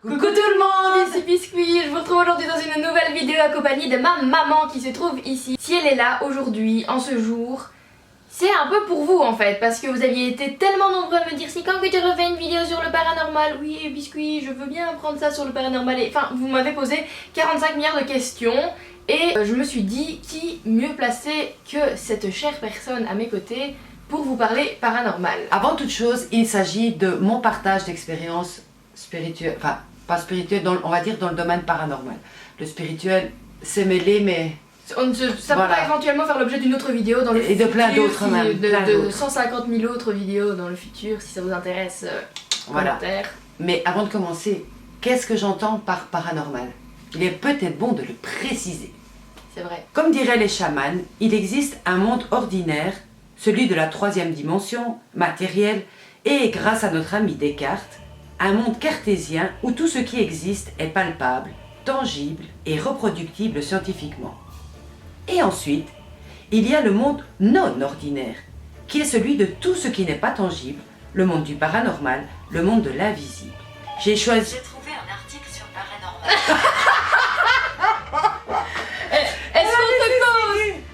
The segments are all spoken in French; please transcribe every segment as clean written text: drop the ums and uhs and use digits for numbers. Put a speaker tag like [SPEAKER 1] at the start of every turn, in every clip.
[SPEAKER 1] Coucou tout le monde, ici Biscuit, je vous retrouve aujourd'hui dans une nouvelle vidéo accompagnée de ma maman qui se trouve ici. Si elle est là aujourd'hui, en ce jour, c'est un peu pour vous en fait, parce que vous aviez été tellement nombreux à me dire c'est quand que tu refais une vidéo sur le paranormal. Oui Biscuit, je veux bien prendre ça sur le paranormal. Et enfin, vous m'avez posé 45 milliards de questions et je me suis dit qui mieux placé que cette chère personne à mes côtés pour vous parler paranormal.
[SPEAKER 2] Avant toute chose, il s'agit de mon partage d'expériences spirituelles, enfin pas spirituelles, on va dire dans le domaine paranormal. Le spirituel s'est mêlé, mais...
[SPEAKER 1] Ça voilà. Pourra éventuellement faire l'objet d'une autre vidéo dans le futur.
[SPEAKER 2] Et de plein d'autres même.
[SPEAKER 1] De 150 000 autres vidéos dans le futur, si ça vous intéresse,
[SPEAKER 2] voilà.
[SPEAKER 1] Commentaire.
[SPEAKER 2] Mais avant de commencer, qu'est-ce que j'entends par paranormal? Il est peut-être bon de le préciser.
[SPEAKER 1] C'est vrai.
[SPEAKER 2] Comme diraient les chamans, il existe un monde ordinaire, celui de la troisième dimension, matérielle, et grâce à notre ami Descartes, un monde cartésien où tout ce qui existe est palpable, tangible et reproductible scientifiquement. Et ensuite, il y a le monde non ordinaire, qui est celui de tout ce qui n'est pas tangible, le monde du paranormal, le monde de l'invisible. J'ai choisi...
[SPEAKER 3] J'ai trouvé un article sur paranormal.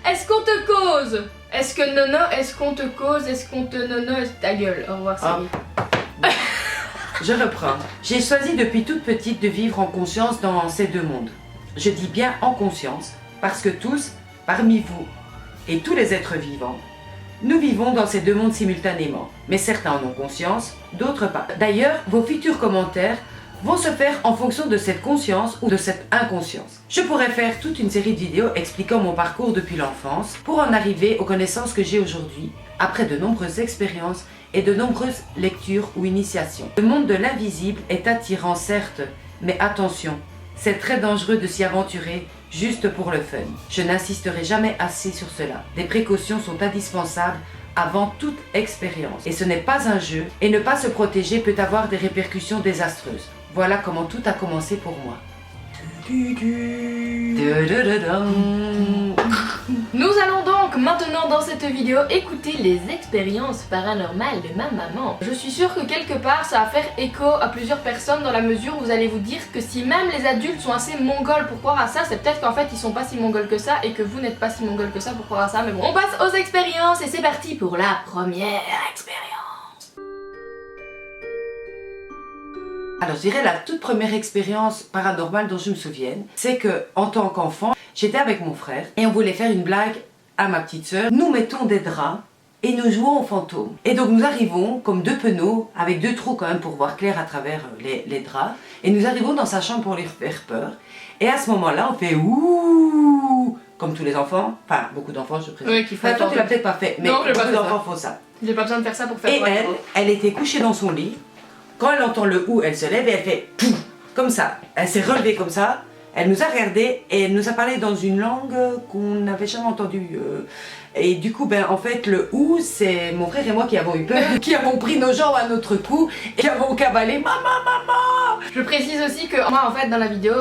[SPEAKER 1] Est-ce qu'on te cause? Est-ce que nono? Est-ce qu'on te cause? Est-ce qu'on te nono? Ta gueule, au revoir Siri.
[SPEAKER 2] Je reprends. J'ai choisi depuis toute petite de vivre en conscience dans ces deux mondes. Je dis bien en conscience, parce que tous, parmi vous et tous les êtres vivants, nous vivons dans ces deux mondes simultanément. Mais certains en ont conscience, d'autres pas. D'ailleurs, vos futurs commentaires vont se faire en fonction de cette conscience ou de cette inconscience. Je pourrais faire toute une série de vidéos expliquant mon parcours depuis l'enfance pour en arriver aux connaissances que j'ai aujourd'hui, après de nombreuses expériences et de nombreuses lectures ou initiations. Le monde de l'invisible est attirant certes, mais attention, c'est très dangereux de s'y aventurer juste pour le fun. Je n'insisterai jamais assez sur cela. Des précautions sont indispensables avant toute expérience. Et ce n'est pas un jeu, et ne pas se protéger peut avoir des répercussions désastreuses. Voilà comment tout a commencé pour moi.
[SPEAKER 1] Nous allons donc maintenant dans cette vidéo écouter les expériences paranormales de ma maman. Je suis sûre que quelque part ça va faire écho à plusieurs personnes dans la mesure où vous allez vous dire que si même les adultes sont assez mongols pour croire à ça, c'est peut-être qu'en fait ils sont pas si mongols que ça et que vous n'êtes pas si mongols que ça pour croire à ça, mais bon. On passe aux expériences et c'est parti pour la première expérience.
[SPEAKER 2] Alors je dirais la toute première expérience paranormale dont je me souvienne, c'est que en tant qu'enfant, j'étais avec mon frère et on voulait faire une blague à ma petite sœur. Nous mettons des draps et nous jouons aux fantômes. Et donc nous arrivons comme deux penauds, avec deux trous quand même pour voir clair à travers les draps. Et nous arrivons dans sa chambre pour lui faire peur. Et à ce moment-là, on fait ouh, comme tous les enfants, enfin beaucoup d'enfants je présume.
[SPEAKER 1] Oui, qui font
[SPEAKER 2] toi tu l'as peut-être pas fait, mais beaucoup d'enfants font ça.
[SPEAKER 1] J'ai pas besoin de faire ça pour faire
[SPEAKER 2] Et
[SPEAKER 1] peur.
[SPEAKER 2] elle était couchée dans son lit. Quand elle entend le ou, elle se lève et elle fait pouf, comme ça. Elle s'est relevée comme ça, elle nous a regardé et elle nous a parlé dans une langue qu'on n'avait jamais entendue. Et du coup, en fait, le ou, c'est mon frère et moi qui avons eu peur, qui avons pris nos jambes à notre cou et qui avons cabalé maman.
[SPEAKER 1] Je précise aussi que moi, en fait, dans la vidéo,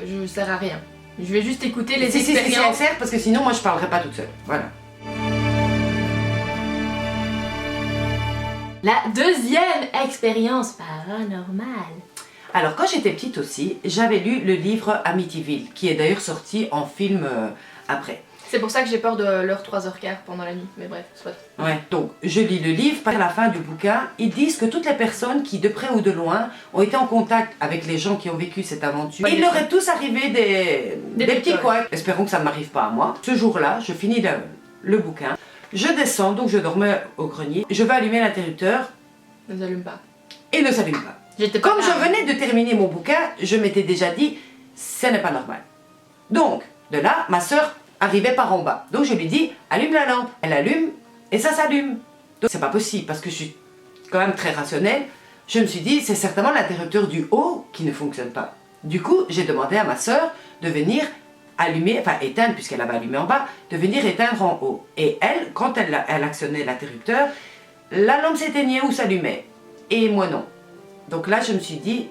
[SPEAKER 1] je sers à rien. Je vais juste écouter les expériences.
[SPEAKER 2] Si, elle sert parce que sinon, moi, je parlerai pas toute seule. Voilà.
[SPEAKER 1] La deuxième expérience paranormale.
[SPEAKER 2] Alors quand j'étais petite aussi, j'avais lu le livre Amityville, qui est d'ailleurs sorti en film après.
[SPEAKER 1] C'est pour ça que j'ai peur de l'heure 3h15 pendant la nuit, mais bref, soit.
[SPEAKER 2] Ouais, donc je lis le livre, par la fin du bouquin, ils disent que toutes les personnes qui, de près ou de loin, ont été en contact avec les gens qui ont vécu cette aventure, il leur est tous arrivé des petits couacs. Espérons que ça ne m'arrive pas à moi. Ce jour-là, je finis le bouquin. Je descends, donc je dormais au grenier. Je vais allumer l'interrupteur.
[SPEAKER 1] Ne s'allume pas.
[SPEAKER 2] Et ne s'allume pas. Comme je venais de terminer mon bouquin, je m'étais déjà dit, ce n'est pas normal. Donc, de là, ma soeur arrivait par en bas. Donc je lui dis, allume la lampe. Elle allume et ça s'allume. Donc c'est pas possible parce que je suis quand même très rationnelle. Je me suis dit, c'est certainement l'interrupteur du haut qui ne fonctionne pas. Du coup, j'ai demandé à ma soeur de venir allumer, enfin éteindre puisqu'elle avait allumé en bas, de venir éteindre en haut. Et elle, quand elle actionnait l'interrupteur, la lampe s'éteignait ou s'allumait. Et moi non. Donc là je me suis dit,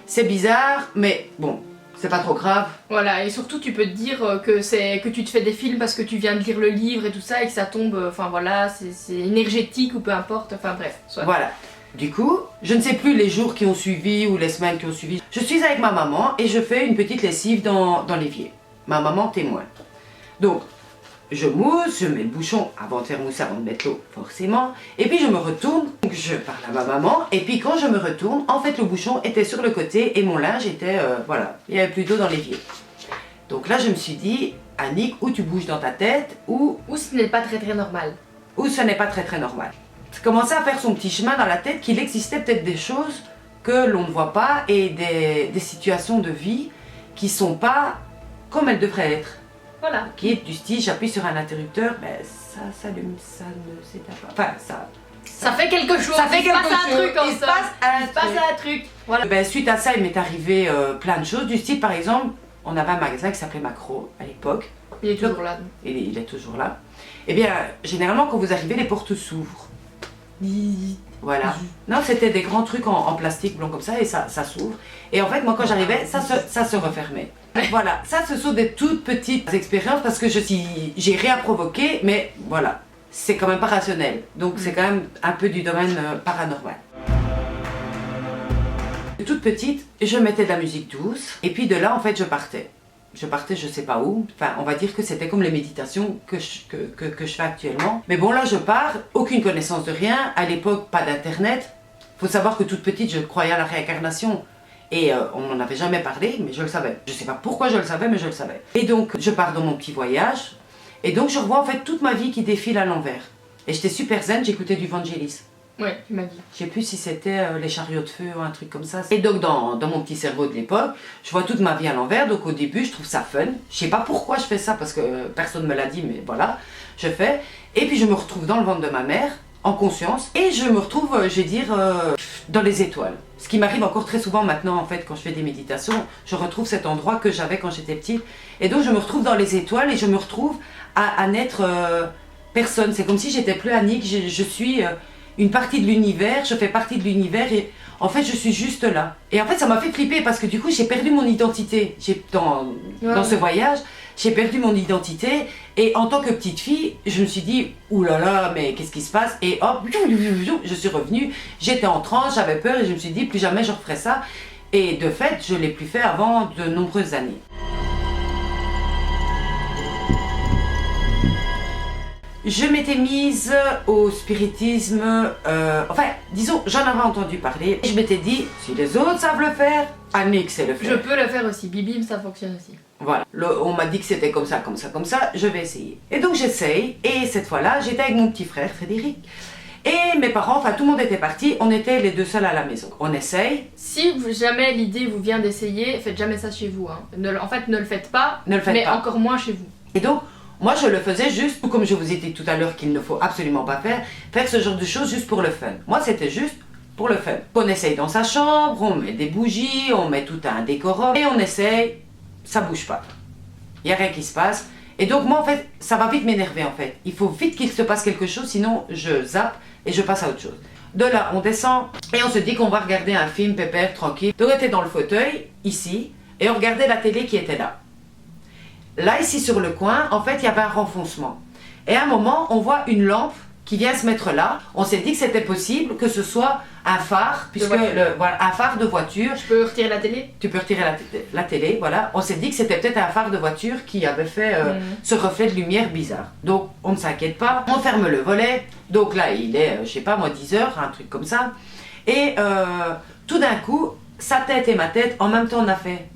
[SPEAKER 2] c'est bizarre, mais bon, c'est pas trop grave.
[SPEAKER 1] Voilà, et surtout tu peux te dire que tu te fais des films parce que tu viens de lire le livre et tout ça et que ça tombe, enfin voilà, c'est énergétique ou peu importe, enfin bref. Soit.
[SPEAKER 2] Voilà. Du coup, je ne sais plus les jours qui ont suivi ou les semaines qui ont suivi. Je suis avec ma maman et je fais une petite lessive dans l'évier. Ma maman témoin. Donc, je mousse, je mets le bouchon avant de faire mousser, avant de mettre l'eau, forcément. Et puis je me retourne, donc je parle à ma maman. Et puis quand je me retourne, en fait le bouchon était sur le côté et mon linge était, voilà, il n'y avait plus d'eau dans l'évier. Donc là je me suis dit, Annick, ou tu bouges dans ta tête, ou
[SPEAKER 1] ce n'est pas très normal.
[SPEAKER 2] Ou ce n'est pas très normal. Ça commençait à faire son petit chemin dans la tête qu'il existait peut-être des choses que l'on ne voit pas et des situations de vie qui sont pas comme elles devraient être.
[SPEAKER 1] Voilà.
[SPEAKER 2] Qui est du style, j'appuie sur un interrupteur, ben ça s'allume, ça ne s'éteint pas. Enfin,
[SPEAKER 1] ça fait quelque chose.
[SPEAKER 2] Ça fait quelque chose.
[SPEAKER 1] Il se passe un truc. Voilà.
[SPEAKER 2] Ben, suite à ça, il m'est arrivé plein de choses. Du style, par exemple, on avait un magasin qui s'appelait Macro à l'époque.
[SPEAKER 1] Il est toujours là.
[SPEAKER 2] Il est toujours là. Eh bien, généralement, quand vous arrivez, les portes s'ouvrent. Voilà. Non, c'était des grands trucs en plastique blanc comme ça et ça s'ouvre. Et en fait, moi, quand j'arrivais, ça se refermait. Voilà, ça, ce sont des toutes petites expériences parce que j'ai rien provoqué, mais voilà, c'est quand même pas rationnel. Donc, c'est quand même un peu du domaine paranormal. Toute petite, je mettais de la musique douce et puis de là, en fait, je partais. Je partais je sais pas où, enfin on va dire que c'était comme les méditations que je fais actuellement. Mais bon là je pars, aucune connaissance de rien, à l'époque pas d'internet. Faut savoir que toute petite je croyais à la réincarnation et on n'en avait jamais parlé mais je le savais. Je sais pas pourquoi je le savais mais je le savais. Et donc je pars dans mon petit voyage et donc je revois en fait toute ma vie qui défile à l'envers. Et j'étais super zen, j'écoutais du Vangelis.
[SPEAKER 1] Ouais, tu m'as dit.
[SPEAKER 2] Je sais plus si c'était les chariots de feu ou un truc comme ça. Et donc dans mon petit cerveau de l'époque, je vois toute ma vie à l'envers. Donc au début, je trouve ça fun. Je sais pas pourquoi je fais ça parce que personne me l'a dit, mais voilà, je fais. Et puis je me retrouve dans le ventre de ma mère, en conscience. Et je me retrouve, je vais dire, dans les étoiles. Ce qui m'arrive encore très souvent maintenant en fait quand je fais des méditations. Je retrouve cet endroit que j'avais quand j'étais petite. Et donc je me retrouve dans les étoiles et je me retrouve à n'être personne. C'est comme si j'étais plus Annick, je suis... une partie de l'univers, je fais partie de l'univers et en fait je suis juste là. Et en fait ça m'a fait flipper parce que du coup j'ai perdu mon identité. Dans ce voyage, j'ai perdu mon identité et en tant que petite fille, je me suis dit oulala mais qu'est-ce qui se passe? Et hop, je suis revenue, j'étais en transe, j'avais peur et je me suis dit plus jamais je referai ça. Et de fait je ne l'ai plus fait avant de nombreuses années. Je m'étais mise au spiritisme, enfin, disons, j'en avais entendu parler. Je m'étais dit, si les autres savent le faire, Annick sait le faire.
[SPEAKER 1] Je peux le faire aussi, bibim, ça fonctionne aussi.
[SPEAKER 2] Voilà, on m'a dit que c'était comme ça, je vais essayer. Et donc j'essaye, et cette fois-là, j'étais avec mon petit frère, Frédéric. Et mes parents, enfin tout le monde était parti, on était les deux seuls à la maison. On essaye.
[SPEAKER 1] Si jamais l'idée vous vient d'essayer, faites jamais ça chez vous. Hein. En fait, ne le faites pas, mais encore moins chez vous.
[SPEAKER 2] Et donc, moi je le faisais juste, comme je vous ai dit tout à l'heure qu'il ne faut absolument pas faire ce genre de choses juste pour le fun. Moi c'était juste pour le fun. On essaye dans sa chambre, on met des bougies, on met tout un décorum et on essaye, ça bouge pas. Il n'y a rien qui se passe. Et donc moi en fait, ça va vite m'énerver en fait. Il faut vite qu'il se passe quelque chose, sinon je zappe et je passe à autre chose. De là, on descend et on se dit qu'on va regarder un film pépère, tranquille. Donc on était dans le fauteuil, ici, et on regardait la télé qui était là. Là, ici sur le coin, en fait, il y avait un renfoncement. Et à un moment, on voit une lampe qui vient se mettre là. On s'est dit que c'était possible que ce soit un phare, puisque voilà, un phare de voiture.
[SPEAKER 1] Je peux retirer la télé?
[SPEAKER 2] Tu peux retirer la télé, voilà. On s'est dit que c'était peut-être un phare de voiture qui avait fait ce reflet de lumière bizarre. Donc, on ne s'inquiète pas. On ferme le volet. Donc là, il est, je sais pas moi, 10 heures, un truc comme ça. Et tout d'un coup, sa tête et ma tête, en même temps, on a fait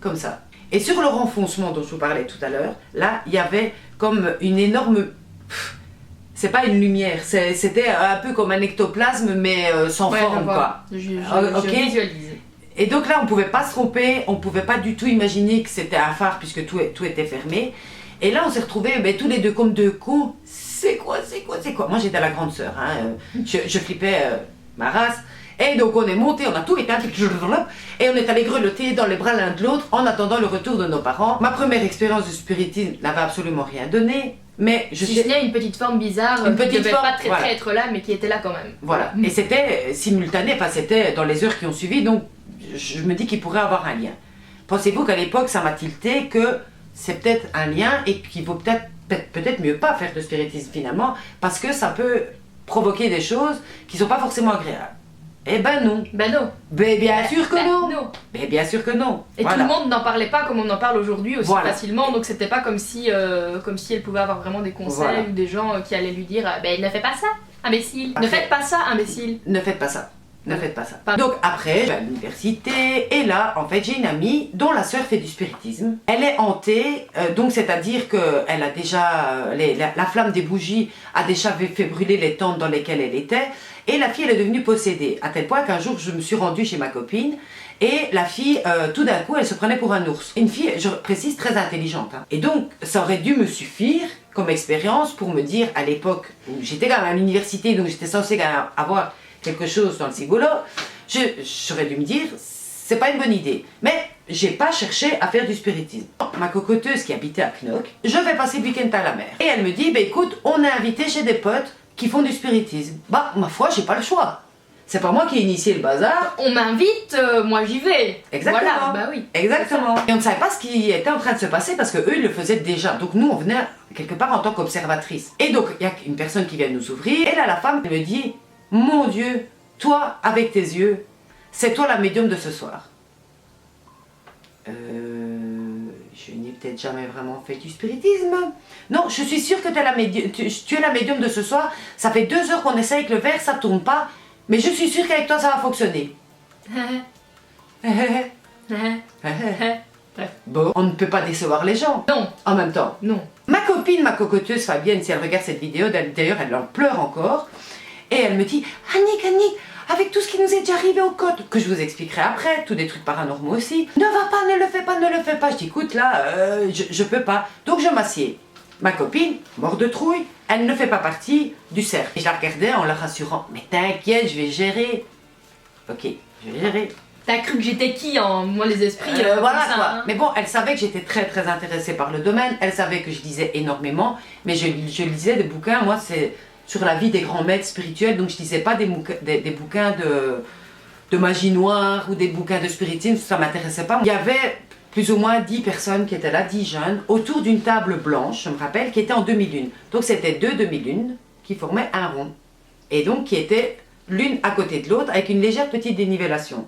[SPEAKER 2] comme ça. Et sur le renfoncement dont je vous parlais tout à l'heure, là, il y avait comme une énorme... C'est pas une lumière, c'était un peu comme un ectoplasme, mais sans forme, quoi.
[SPEAKER 1] Je visualise.
[SPEAKER 2] Et donc là, on pouvait pas se tromper, on pouvait pas du tout imaginer que c'était un phare, puisque tout était fermé. Et là, on s'est retrouvés tous les deux comme deux cons. C'est quoi? Moi, j'étais la grande sœur, hein. Je flippais ma race. Et donc on est monté, on a tout éteint, et on est allé grelotter dans les bras l'un de l'autre en attendant le retour de nos parents. Ma première expérience de spiritisme n'avait absolument rien donné, mais
[SPEAKER 1] si ce n'est une petite forme bizarre, qui ne devait pas très être là, mais qui était là quand même.
[SPEAKER 2] Voilà, et c'était simultané, enfin c'était dans les heures qui ont suivi, donc je me dis qu'il pourrait avoir un lien. Pensez-vous qu'à l'époque ça m'a tilté que c'est peut-être un lien et qu'il vaut peut-être mieux pas faire de spiritisme finalement, parce que ça peut provoquer des choses qui sont pas forcément agréables. Eh ben non.
[SPEAKER 1] Ben non.
[SPEAKER 2] Ben bien sûr que
[SPEAKER 1] Ben
[SPEAKER 2] non.
[SPEAKER 1] non.
[SPEAKER 2] Ben bien sûr que non.
[SPEAKER 1] Et
[SPEAKER 2] Voilà.
[SPEAKER 1] tout le monde n'en parlait pas comme on en parle aujourd'hui aussi
[SPEAKER 2] Voilà.
[SPEAKER 1] facilement, donc c'était pas comme si elle pouvait avoir vraiment des conseils
[SPEAKER 2] Voilà.
[SPEAKER 1] ou des gens qui allaient lui dire ben ne fais pas ça, imbécile. Ne faites pas ça, imbécile.
[SPEAKER 2] Ne faites pas ça. Ne faites pas ça.
[SPEAKER 1] Pardon.
[SPEAKER 2] Donc après, je vais à l'université et là, en fait, j'ai une amie dont la sœur fait du spiritisme. Elle est hantée, donc c'est-à-dire que elle a déjà la flamme des bougies a déjà fait brûler les tentes dans lesquelles elle était. Et la fille, elle est devenue possédée, à tel point qu'un jour, je me suis rendue chez ma copine, et la fille, tout d'un coup, elle se prenait pour un ours. Une fille, je précise, très intelligente. Hein. Et donc, ça aurait dû me suffire comme expérience pour me dire, à l'époque où j'étais quand même à l'université, donc j'étais censée quand même avoir quelque chose dans le ciboulot, j'aurais dû me dire, c'est pas une bonne idée. Mais j'ai pas cherché à faire du spiritisme. Ma cocoteuse qui habitait à Knock, je vais passer le week-end à la mer. Et elle me dit, bah écoute, on est invité chez des potes qui font du spiritisme. Bah, ma foi, j'ai pas le choix. C'est pas moi qui ai initié le bazar.
[SPEAKER 1] On m'invite, moi j'y vais.
[SPEAKER 2] Exactement.
[SPEAKER 1] Voilà, bah oui.
[SPEAKER 2] Exactement. Et on ne savait pas ce qui était en train de se passer parce que eux ils le faisaient déjà. Donc nous on venait quelque part en tant qu'observatrice. Et donc il y a une personne qui vient nous ouvrir. Et là la femme me dit, mon Dieu, toi avec tes yeux, c'est toi la médium de ce soir. Je n'ai peut-être jamais vraiment fait du spiritisme. Non, je suis sûre que tu es la médium de ce soir. Ça fait 2 heures qu'on essaye avec le verre, ça tourne pas. Mais je suis sûre qu'avec toi ça va fonctionner. Bon, on ne peut pas décevoir les gens.
[SPEAKER 1] Non.
[SPEAKER 2] En même temps.
[SPEAKER 1] Non.
[SPEAKER 2] Ma copine, ma cocoteuse Fabienne, si elle regarde cette vidéo, d'ailleurs elle en pleure encore. Et elle me dit, Annick, avec tout ce qui nous est déjà arrivé au code, que je vous expliquerai après, tous des trucs paranormaux aussi, ne va pas, ne le fais pas. Je dis, écoute là, je peux pas. Donc je m'assieds. Ma copine, morte de trouille, elle ne fait pas partie du cercle. Et je la regardais en la rassurant, mais t'inquiète, je vais gérer. Ok, je vais gérer.
[SPEAKER 1] T'as cru que j'étais qui en moi les esprits
[SPEAKER 2] Voilà
[SPEAKER 1] comme ça,
[SPEAKER 2] quoi.
[SPEAKER 1] hein.
[SPEAKER 2] Mais bon, elle savait que j'étais très très intéressée par le domaine, elle savait que je lisais énormément, mais je lisais des bouquins, moi c'est sur la vie des grands maîtres spirituels, donc je lisais pas des bouquins de magie noire ou des bouquins de spiritisme, ça m'intéressait pas. Il y avait plus ou moins 10 personnes qui étaient là, 10 jeunes, autour d'une table blanche, je me rappelle, qui était en demi-lune. Donc c'était 2 demi-lunes qui formaient un rond, et donc qui étaient l'une à côté de l'autre avec une légère petite dénivellation.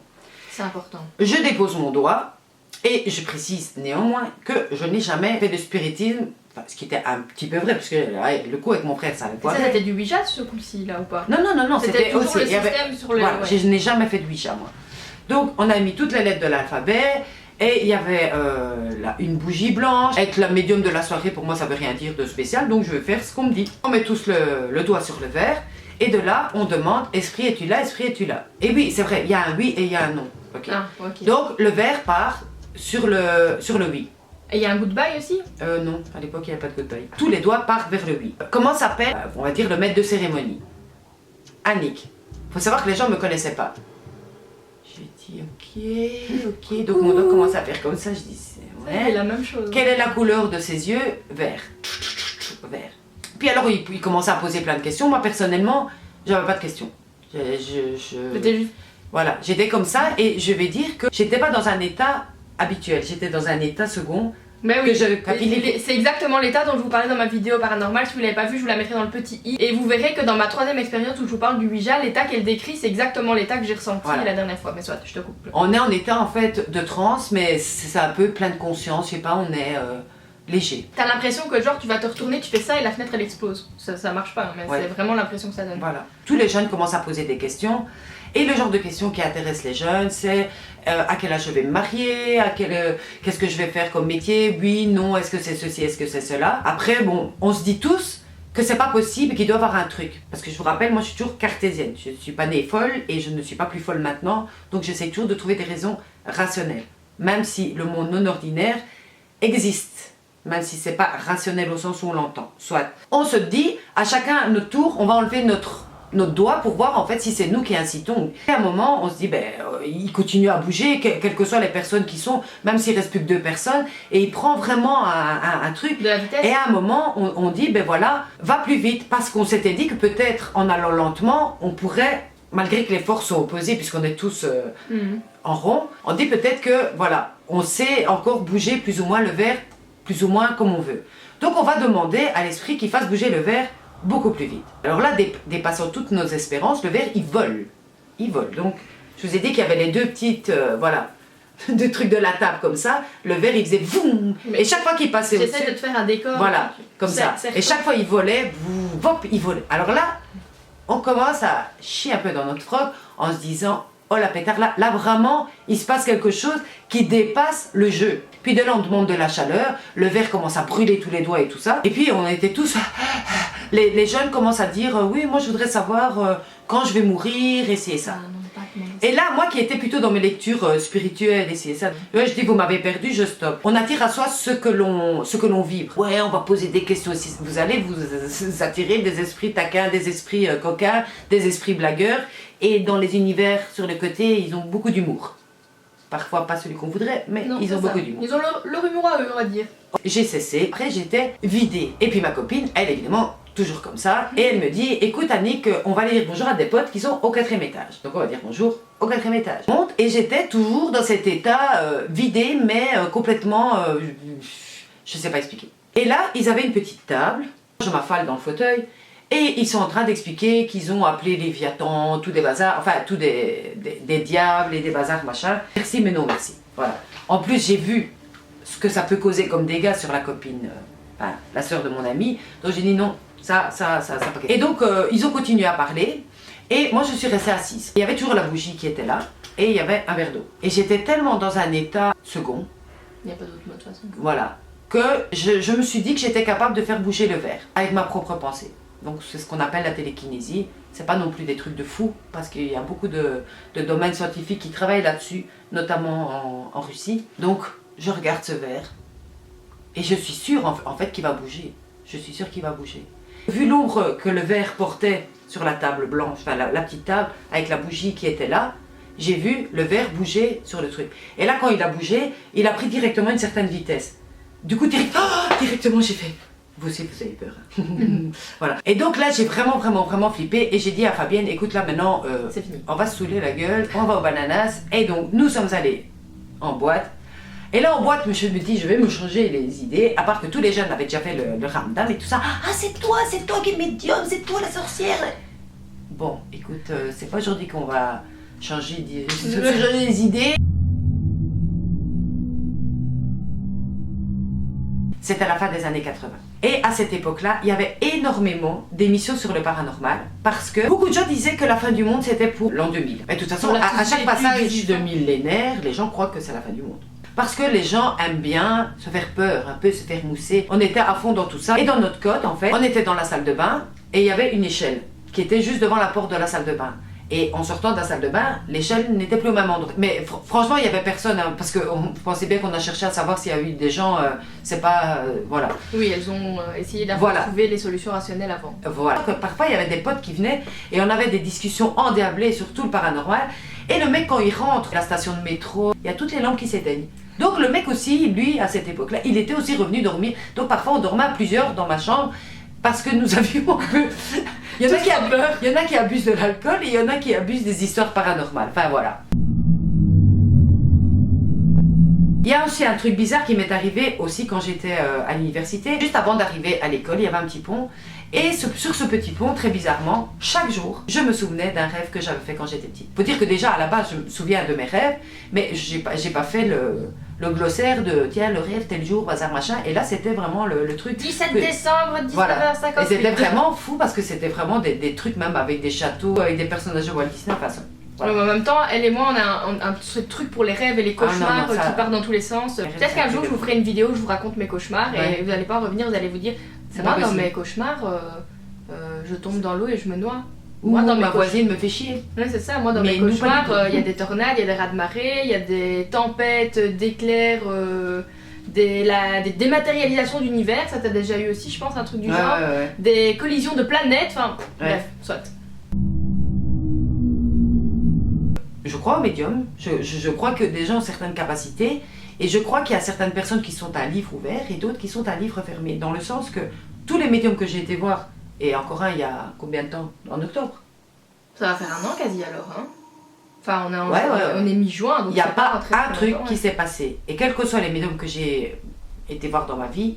[SPEAKER 1] C'est important.
[SPEAKER 2] Je dépose mon doigt et je précise néanmoins que je n'ai jamais fait de spiritisme, enfin, ce qui était un petit peu vrai, puisque le coup avec mon frère, ça avait
[SPEAKER 1] Et
[SPEAKER 2] pas
[SPEAKER 1] ça
[SPEAKER 2] fait.
[SPEAKER 1] c'était du Ouija ce coup-ci là ou pas?
[SPEAKER 2] Non,
[SPEAKER 1] C'était toujours
[SPEAKER 2] aussi.
[SPEAKER 1] le
[SPEAKER 2] il y avait-
[SPEAKER 1] système sur le...
[SPEAKER 2] Voilà,
[SPEAKER 1] ouais.
[SPEAKER 2] je n'ai jamais fait de Ouija moi. Donc on a mis toutes les lettres de l'alphabet et il y avait une bougie blanche. Être la médium de la soirée, pour moi ça veut rien dire de spécial, donc je vais faire ce qu'on me dit. On met tous le doigt sur le verre et de là on demande, esprit es-tu là, esprit es-tu là? Et oui, c'est vrai, il y a un oui et il y a un non. Ok.
[SPEAKER 1] Ah, ok.
[SPEAKER 2] Donc le verre part sur le oui.
[SPEAKER 1] Et il y a un goodbye aussi?
[SPEAKER 2] Non, à l'époque il n'y avait pas de goodbye. Tous les doigts partent vers le oui. Comment s'appelle, on va dire, le maître de cérémonie? Annick. Faut savoir que les gens ne me connaissaient pas. J'ai dit ok. Donc mon doigt commence à faire comme ça, je dis
[SPEAKER 1] C'est
[SPEAKER 2] ouais.
[SPEAKER 1] la même chose.
[SPEAKER 2] Quelle est la couleur de ses yeux? Vert. Vert. Puis alors il commençait à poser plein de questions. Moi personnellement, j'avais pas de questions.
[SPEAKER 1] C'était juste...
[SPEAKER 2] Voilà, j'étais comme ça et je vais dire que j'étais pas dans un état habituel, j'étais dans un état second.
[SPEAKER 1] Mais oui,
[SPEAKER 2] Que je-
[SPEAKER 1] c'est exactement l'état dont je vous parlais dans ma vidéo paranormale. Si vous l'avez pas vu, je vous la mettrai dans le petit i. Et vous verrez que dans ma 3e expérience où je vous parle du Ouija, l'état qu'elle décrit, c'est exactement l'état que j'ai ressenti
[SPEAKER 2] Voilà.
[SPEAKER 1] la dernière fois. Mais soit, je te coupe.
[SPEAKER 2] On est en état en fait de transe, mais c'est un peu plein de conscience, je sais pas, on est léger.
[SPEAKER 1] T'as l'impression que genre tu vas te retourner, tu fais ça et la fenêtre elle explose. Ça marche pas, mais
[SPEAKER 2] Ouais.
[SPEAKER 1] c'est vraiment l'impression que ça donne.
[SPEAKER 2] Voilà. Tous les jeunes commencent à poser des questions. Et le genre de questions qui intéressent les jeunes, c'est à quel âge je vais me marier, qu'est-ce que je vais faire comme métier, oui, non, est-ce que c'est ceci, est-ce que c'est cela. Après, bon, on se dit tous que c'est pas possible, qu'il doit y avoir un truc. Parce que je vous rappelle, moi je suis toujours cartésienne. Je ne suis pas née folle et je ne suis pas plus folle maintenant. Donc j'essaie toujours de trouver des raisons rationnelles. Même si le monde non ordinaire existe. Même si c'est pas rationnel au sens où on l'entend. Soit, on se dit, à chacun à notre tour, on va enlever notre doigt pour voir en fait si c'est nous qui incitons. Et à un moment, on se dit, il continue à bouger, quelles que soient les personnes qui sont, même s'il reste plus que 2 personnes, et il prend vraiment un truc.
[SPEAKER 1] De la vitesse.
[SPEAKER 2] Et à un moment, on dit, voilà, va plus vite, parce qu'on s'était dit que peut-être en allant lentement, on pourrait, malgré que les forces sont opposées, puisqu'on est tous en rond, on dit peut-être que, voilà, on sait encore bouger plus ou moins le verre, plus ou moins comme on veut. Donc on va demander à l'esprit qu'il fasse bouger le verre beaucoup plus vite. Alors là, dépassant toutes nos espérances, le verre il vole. ils volent. Donc, je vous ai dit qu'il y avait les deux petites, voilà, deux trucs de la table comme ça. Le verre, il faisait boum. Et chaque fois qu'il passait au-dessus...
[SPEAKER 1] J'essaie de te faire un décor.
[SPEAKER 2] Voilà, comme ça. Et chaque fois, il volait, hop, il volait. Alors là, on commence à chier un peu dans notre froc en se disant, oh la pétard, là vraiment, il se passe quelque chose qui dépasse le jeu. Puis de là, on demande de la chaleur, le verre commence à brûler tous les doigts et tout ça. Et puis, on était tous... Les jeunes commencent à dire, oui, moi, je voudrais savoir quand je vais mourir, et c'est ça. Et là, moi qui étais plutôt dans mes lectures spirituelles, et c'est ça, je dis, vous m'avez perdu, je stoppe. On attire à soi ce que l'on vibre. Ouais, on va poser des questions aussi. Vous allez vous attirer des esprits taquins, des esprits coquins, des esprits blagueurs. Et dans les univers sur le côté, ils ont beaucoup d'humour. Parfois pas celui qu'on voudrait, mais non, ils ont beaucoup d'humour.
[SPEAKER 1] Ils ont leur humour à eux, on va dire.
[SPEAKER 2] J'ai cessé, après j'étais vidée. Et puis ma copine, elle évidemment, toujours comme ça, et elle me dit, écoute Annick, on va aller dire bonjour à des potes qui sont au 4e étage. Donc on va dire bonjour au 4e étage. Monte, et j'étais toujours dans cet état vidé, mais complètement, je sais pas expliquer. Et là, ils avaient une petite table, je m'affale dans le fauteuil, et ils sont en train d'expliquer qu'ils ont appelé Léviathan, tous des bazars, enfin tous des diables et des bazars machin. Merci mais non merci. Voilà. En plus j'ai vu ce que ça peut causer comme dégâts sur la copine, enfin la sœur de mon ami. Donc j'ai dit non, ça pas. Et donc ils ont continué à parler et moi je suis restée assise. Il y avait toujours la bougie qui était là et il y avait un verre d'eau. Et j'étais tellement dans un état second.
[SPEAKER 1] Il n'y a pas d'autre mot de toute façon.
[SPEAKER 2] Voilà. Que je me suis dit que j'étais capable de faire bouger le verre avec ma propre pensée. Donc c'est ce qu'on appelle la télékinésie. C'est pas non plus des trucs de fou, parce qu'il y a beaucoup de domaines scientifiques qui travaillent là-dessus, notamment en Russie. Donc je regarde ce verre, et je suis sûre en fait qu'il va bouger. Je suis sûre qu'il va bouger. Vu l'ombre que le verre portait sur la table blanche, enfin la petite table, avec la bougie qui était là, j'ai vu le verre bouger sur le truc. Et là quand il a bougé, il a pris directement une certaine vitesse. Du coup directement j'ai fait... Vous aussi, vous avez peur. Voilà. Et donc là, j'ai vraiment flippé. Et j'ai dit à Fabienne, écoute là maintenant,
[SPEAKER 1] c'est fini.
[SPEAKER 2] On va se saouler la gueule, on va au bananas. Et donc, nous sommes allés en boîte. Et là, en boîte, je me dis, je vais me changer les idées. À part que tous les jeunes avaient déjà fait le ramdam et tout ça. Ah, c'est toi qui es médium, c'est toi la sorcière. Bon, écoute, c'est pas aujourd'hui qu'on va changer les idées. C'était à la fin des années 80. Et à cette époque-là, il y avait énormément d'émissions sur le paranormal parce que beaucoup de gens disaient que la fin du monde c'était pour l'an 2000. Et de toute façon, à chaque passage de millénaire, les gens croient que c'est la fin du monde. Parce que les gens aiment bien se faire peur, un peu se faire mousser. On était à fond dans tout ça. Et dans notre côte, en fait, on était dans la salle de bain et il y avait une échelle qui était juste devant la porte de la salle de bain. Et en sortant de la salle de bain, l'échelle n'était plus au même endroit. Mais franchement, il n'y avait personne, hein, parce qu'on pensait bien qu'on a cherché à savoir s'il y a eu des gens, c'est pas... voilà.
[SPEAKER 1] Oui, elles ont essayé d'avoir trouvé les solutions rationnelles avant.
[SPEAKER 2] Voilà. Parfois, il y avait des potes qui venaient et on avait des discussions endiablées sur tout le paranormal. Et le mec, quand il rentre à la station de métro, il y a toutes les lampes qui s'éteignent. Donc le mec aussi, lui, à cette époque-là, il était aussi revenu dormir. Donc parfois, on dormait à plusieurs dans ma chambre. Parce que nous avions un peu... Il y en a qui abusent de l'alcool et il y en a qui abusent des histoires paranormales. Enfin voilà. Il y a aussi un truc bizarre qui m'est arrivé aussi quand j'étais à l'université. Juste avant d'arriver à l'école, il y avait un petit pont. Et sur ce petit pont, très bizarrement, chaque jour, je me souvenais d'un rêve que j'avais fait quand j'étais petite. Faut dire que déjà, à la base, je me souviens de mes rêves, mais j'ai pas fait le glossaire de tiens, le rêve, tel jour, bazar, machin. Et là, c'était vraiment le truc...
[SPEAKER 1] 17 décembre, 19h58.
[SPEAKER 2] Voilà. Et c'était vraiment fou parce que c'était vraiment des trucs, même avec des châteaux, avec des personnages de Walt Disney, enfin ça. Voilà.
[SPEAKER 1] En même temps, elle et moi, on a un truc pour les rêves et les cauchemars qui partent dans tous les sens. Peut-être qu'un jour, je vous ferai une vidéo où je vous raconte mes cauchemars et vous n'allez pas revenir, vous allez vous dire moi, dans mes cauchemars, je tombe dans l'eau et je me noie.
[SPEAKER 2] Moi, dans ma voisine me fait chier.
[SPEAKER 1] Ouais, c'est ça. Moi, dans mes cauchemars, il y a des tornades, il y a des raz-de-marée, il y a des tempêtes, d'éclairs, des dématérialisations d'univers. Ça, t'as déjà eu aussi, je pense, un truc du genre.
[SPEAKER 2] Ouais.
[SPEAKER 1] Des collisions de planètes. Enfin, bref, soit.
[SPEAKER 2] Je crois au médium. Je crois que des gens ont certaines capacités. Et je crois qu'il y a certaines personnes qui sont un livre ouvert et d'autres qui sont un livre fermé. Dans le sens que tous les médiums que j'ai été voir, et encore un il y a combien de temps? En octobre.
[SPEAKER 1] Ça va faire un an quasi alors, hein. Enfin, on est mi-juin, donc
[SPEAKER 2] il n'y a pas un truc qui s'est passé. Et quels que soient les médiums que j'ai été voir dans ma vie,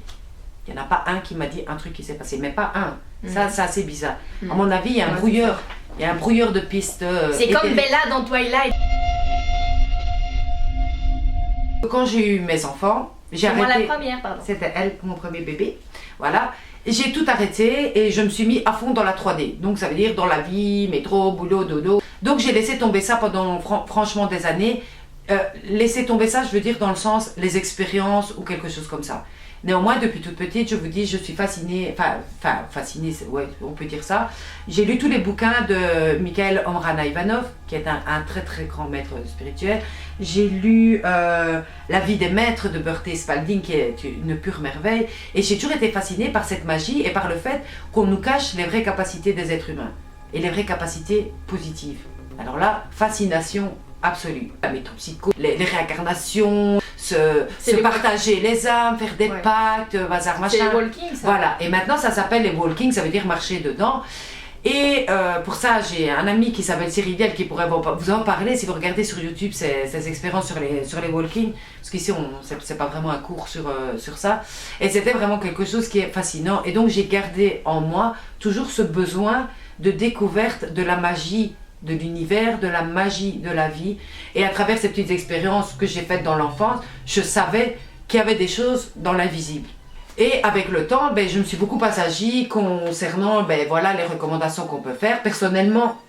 [SPEAKER 2] il n'y en a pas un qui m'a dit un truc qui s'est passé. Mais pas un. Ça, c'est assez bizarre. À mon avis, il y a un brouilleur Il y a un brouilleur de piste.
[SPEAKER 1] C'est comme Bella dans Twilight.
[SPEAKER 2] Quand j'ai eu mes enfants, j'ai
[SPEAKER 1] C'est moi
[SPEAKER 2] arrêté.
[SPEAKER 1] la première, pardon.
[SPEAKER 2] C'était elle, mon premier bébé. Voilà. J'ai tout arrêté et je me suis mis à fond dans la 3D. Donc ça veut dire dans la vie, métro, boulot, dodo. Donc j'ai laissé tomber ça pendant franchement des années. Laisser tomber ça, je veux dire dans le sens les expériences ou quelque chose comme ça. Néanmoins, depuis toute petite, je vous dis, je suis fascinée, fascinée, ouais, on peut dire ça. J'ai lu tous les bouquins de Mikhail Omrana Ivanov, qui est un très très grand maître spirituel. J'ai lu La vie des maîtres de Berthe Spalding, qui est une pure merveille. Et j'ai toujours été fascinée par cette magie et par le fait qu'on nous cache les vraies capacités des êtres humains et les vraies capacités positives. Alors là, fascination absolue. La métropsycho, les réincarnations, se partager les âmes, faire des pactes, bazar machin.
[SPEAKER 1] C'est les walking, ça.
[SPEAKER 2] Voilà, et maintenant ça s'appelle les walking, ça veut dire marcher dedans. Et pour ça, j'ai un ami qui s'appelle Cyril Viel qui pourrait vous en parler si vous regardez sur YouTube ses expériences sur les walking. Parce qu'ici, c'est pas vraiment un cours sur ça. Et c'était vraiment quelque chose qui est fascinant. Et donc, j'ai gardé en moi toujours ce besoin de découverte de la magie de l'univers, de la magie de la vie. Et à travers ces petites expériences que j'ai faites dans l'enfance, je savais qu'il y avait des choses dans l'invisible. Et avec le temps, je me suis beaucoup agie concernant voilà, les recommandations qu'on peut faire. Personnellement,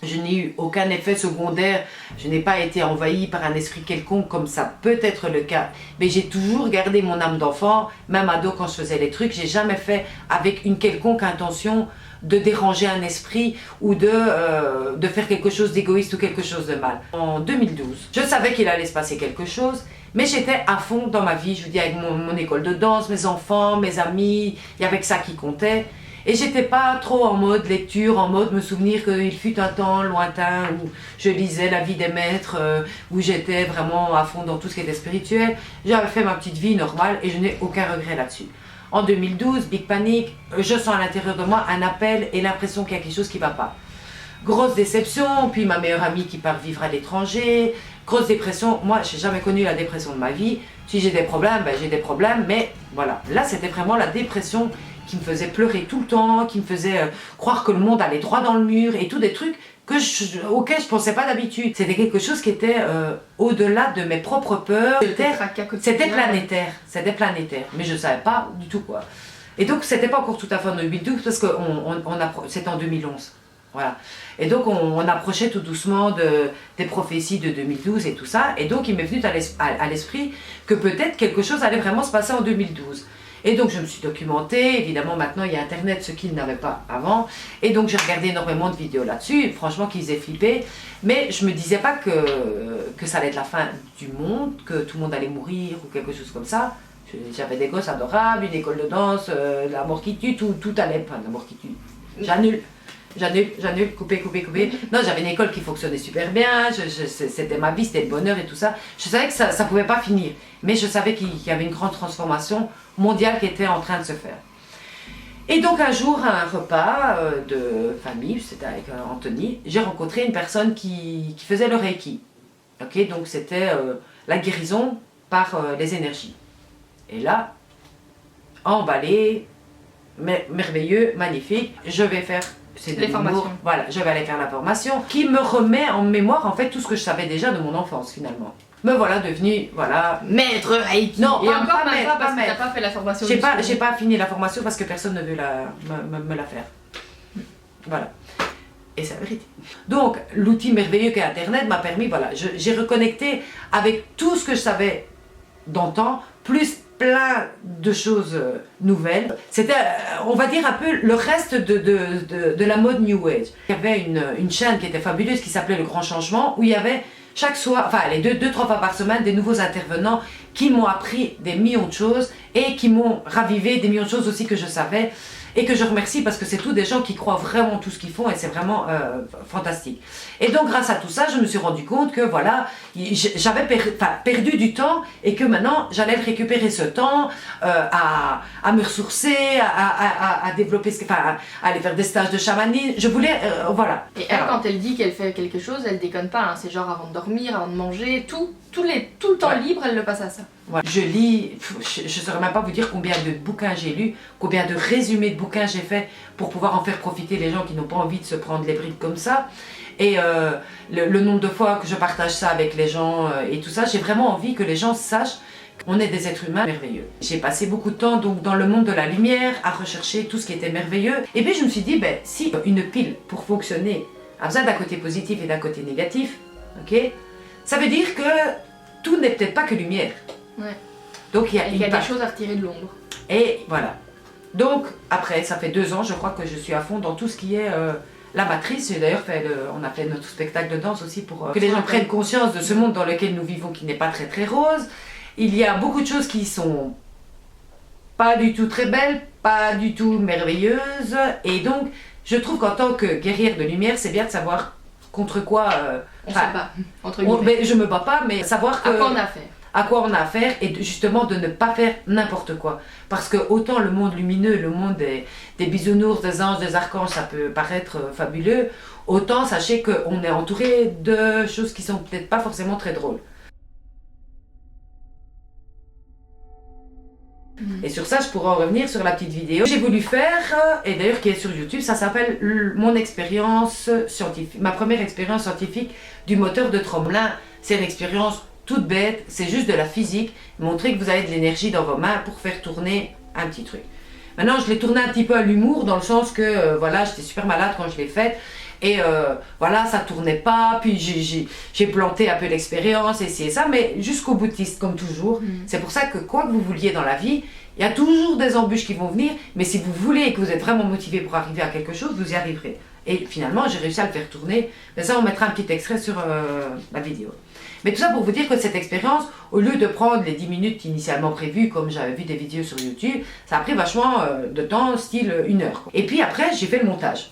[SPEAKER 2] je n'ai eu aucun effet secondaire, je n'ai pas été envahie par un esprit quelconque comme ça peut être le cas. Mais j'ai toujours gardé mon âme d'enfant, même ado quand je faisais les trucs, j'ai jamais fait avec une quelconque intention de déranger un esprit ou de faire quelque chose d'égoïste ou quelque chose de mal. En 2012, je savais qu'il allait se passer quelque chose, mais j'étais à fond dans ma vie, je vous dis, avec mon école de danse, mes enfants, mes amis, il y avait que ça qui comptait. Et j'étais pas trop en mode lecture, en mode me souvenir qu'il fut un temps lointain où je lisais La vie des maîtres, où j'étais vraiment à fond dans tout ce qui était spirituel. J'avais fait ma petite vie normale et je n'ai aucun regret là-dessus. En 2012, Big Panic, je sens à l'intérieur de moi un appel et l'impression qu'il y a quelque chose qui ne va pas. Grosse déception, puis ma meilleure amie qui part vivre à l'étranger, grosse dépression. Moi, je n'ai jamais connu la dépression de ma vie. Si j'ai des problèmes, j'ai des problèmes, mais voilà. Là, c'était vraiment la dépression qui me faisait pleurer tout le temps, qui me faisait croire que le monde allait droit dans le mur et tout des trucs auxquels je ne pensais pas d'habitude. C'était quelque chose qui était au-delà de mes propres peurs. C'était planétaire, mais je ne savais pas du tout quoi. Et donc, c'était pas encore tout à fait en 2012 parce que c'était en 2011. Voilà. Et donc, on approchait tout doucement des prophéties de 2012 et tout ça. Et donc, il m'est venu à l'esprit que peut-être quelque chose allait vraiment se passer en 2012. Et donc je me suis documentée, évidemment maintenant il y a internet, ce qu'il n'avait pas avant, et donc j'ai regardé énormément de vidéos là-dessus, franchement qui faisaient flipper, mais je me disais pas que ça allait être la fin du monde, que tout le monde allait mourir ou quelque chose comme ça. J'avais des gosses adorables, une école de danse, la mort qui tue, tout allait, enfin la mort qui tue, j'annule, couper. Non, j'avais une école qui fonctionnait super bien, c'était ma vie, c'était le bonheur et tout ça. Je savais que ça pouvait pas finir, mais je savais qu'il y avait une grande transformation mondiale qui était en train de se faire. Et donc un jour, à un repas de famille, c'était avec Anthony, j'ai rencontré une personne qui faisait le Reiki. Ok, donc c'était la guérison par les énergies. Et là, emballé, merveilleux, magnifique, je vais faire
[SPEAKER 1] les formations.
[SPEAKER 2] Voilà, je vais aller faire la formation qui me remet en mémoire en fait tout ce que je savais déjà de mon enfance finalement. Me voilà devenue, voilà,
[SPEAKER 1] maître Reiki.
[SPEAKER 2] Non,
[SPEAKER 1] et encore
[SPEAKER 2] pas
[SPEAKER 1] même
[SPEAKER 2] maître,
[SPEAKER 1] pas parce
[SPEAKER 2] pas
[SPEAKER 1] que t'as
[SPEAKER 2] maître.
[SPEAKER 1] pas fait la formation.
[SPEAKER 2] J'ai pas fini la formation parce que personne ne veut me la faire. Voilà. Et c'est la vérité. Donc, l'outil merveilleux qu'est Internet m'a permis, voilà, j'ai reconnecté avec tout ce que je savais d'antan, plus plein de choses nouvelles. C'était, on va dire, un peu le reste de la mode New Age. Il y avait une chaîne qui était fabuleuse qui s'appelait Le Grand Changement, où il y avait chaque soir, enfin les 2-3 fois par semaine, des nouveaux intervenants qui m'ont appris des millions de choses et qui m'ont ravivé des millions de choses aussi que je savais. Et que je remercie parce que c'est tous des gens qui croient vraiment tout ce qu'ils font et c'est vraiment fantastique. Et donc grâce à tout ça, je me suis rendu compte que voilà, j'avais perdu du temps et que maintenant j'allais récupérer ce temps à me ressourcer, à développer, à aller faire des stages de chamanisme. Je voulais, voilà.
[SPEAKER 1] Et elle, quand elle dit qu'elle fait quelque chose, elle déconne pas. Hein. C'est genre avant de dormir, avant de manger, tout le temps libre, elle le passe à ça.
[SPEAKER 2] Voilà. Je lis, je ne saurais même pas vous dire combien de bouquins j'ai lus, combien de résumés de bouquins j'ai fait pour pouvoir en faire profiter les gens qui n'ont pas envie de se prendre les brides comme ça. Et le nombre de fois que je partage ça avec les gens et tout ça, j'ai vraiment envie que les gens sachent qu'on est des êtres humains merveilleux. J'ai passé beaucoup de temps donc, dans le monde de la lumière à rechercher tout ce qui était merveilleux. Et puis je me suis dit, ben, si une pile pour fonctionner a besoin d'un côté positif et d'un côté négatif, ok, ça veut dire que tout n'est peut-être pas que lumière.
[SPEAKER 1] Ouais.
[SPEAKER 2] Donc il y a,
[SPEAKER 1] des choses à retirer de l'ombre.
[SPEAKER 2] Et voilà. Donc après, ça fait 2 ans, je crois que je suis à fond dans tout ce qui est la matrice. J'ai d'ailleurs fait, on a fait notre spectacle de danse aussi pour que les gens prennent conscience de ce monde dans lequel nous vivons qui n'est pas très très rose. Il y a beaucoup de choses qui sont pas du tout très belles, pas du tout merveilleuses. Et donc, je trouve qu'en tant que guerrière de lumière, c'est bien de savoir contre quoi...
[SPEAKER 1] on se bat, entre guillemets.
[SPEAKER 2] Je me bats pas, mais savoir que...
[SPEAKER 1] À quoi on a affaire.
[SPEAKER 2] À quoi on a affaire et justement de ne pas faire n'importe quoi. Parce que autant le monde lumineux, le monde des bisounours, des anges, des archanges, ça peut paraître fabuleux, autant sachez qu'on est entouré de choses qui sont peut-être pas forcément très drôles. Et sur ça, je pourrais en revenir sur la petite vidéo que j'ai voulu faire, et d'ailleurs qui est sur YouTube. Ça s'appelle mon expérience scientifique, ma première expérience scientifique du moteur de Tromelin. C'est une expérience toute bête, c'est juste de la physique, montrer que vous avez de l'énergie dans vos mains pour faire tourner un petit truc. Maintenant, je l'ai tourné un petit peu à l'humour, dans le sens que, voilà, j'étais super malade quand je l'ai faite, et voilà, ça tournait pas, puis j'ai planté un peu l'expérience, et ça, mais jusqu'au boutiste, comme toujours. C'est pour ça que quoi que vous vouliez dans la vie, il y a toujours des embûches qui vont venir, mais si vous voulez et que vous êtes vraiment motivé pour arriver à quelque chose, vous y arriverez. Et finalement, j'ai réussi à le faire tourner, mais ça, on mettra un petit extrait sur la vidéo. Mais tout ça pour vous dire que cette expérience, au lieu de prendre les 10 minutes initialement prévues, comme j'avais vu des vidéos sur YouTube, ça a pris vachement de temps, style 1 heure. Et puis après, j'ai fait le montage.